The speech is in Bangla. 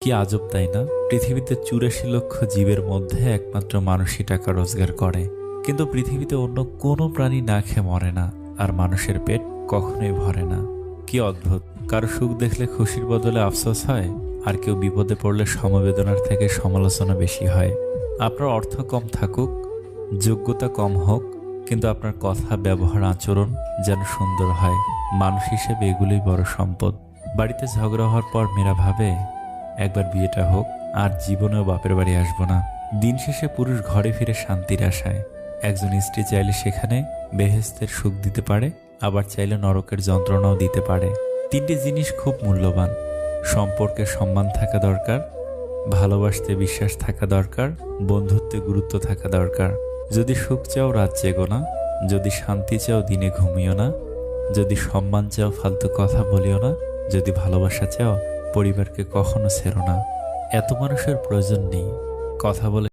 কি আজব তাই না? পৃথিবীতে ৮৪ লক্ষ জীবের মধ্যে একমাত্র মানুষই টাকা রোজগার করে, কিন্তু পৃথিবীতে অন্য কোনো প্রাণী না খেয়ে মরে না, আর মানুষের পেট কখনোই ভরে না। কি অদ্ভুত! কারো সুখ দেখলে খুশির বদলে আফসোস হয়, আর কেউ বিপদে পড়লে সমবেদনার থেকে সমালোচনা বেশি হয়। আপনার অর্থ কম থাকুক, যোগ্যতা কম হোক, কিন্তু আপনার কথা, ব্যবহার, আচরণ যেন সুন্দর হয়। মানুষ হিসেবে এগুলোই বড় সম্পদ। বাড়িতে ঝগড়া হওয়ার পর মেয়েরা ভাবে, একবার বিয়েটা হোক, আর জীবনেও বাপের বাড়ি আসবো না। দিন শেষে পুরুষ ঘরে ফিরে শান্তির আশায়। একজন স্ত্রী চাইলে সেখানে বেহেশতের সুখ দিতে পারে, আবার চাইলে নরকের যন্ত্রণাও দিতে পারে। তিনটি জিনিস খুব মূল্যবান: সম্পর্কে সম্মান থাকা দরকার, ভালোবাসতে বিশ্বাস থাকা দরকার, বন্ধুত্বে গুরুত্ব থাকা দরকার। যদি সুখ চাও রাত জেগো না, যদি শান্তি চাও দিনে ঘুমিও না, যদি সম্মান চাও ফালতু কথা বলিও না, যদি ভালোবাসা চাও পরিবারকে কখনো ছেড়ো না। এত মানুষের প্রয়োজন নেই কথা বলে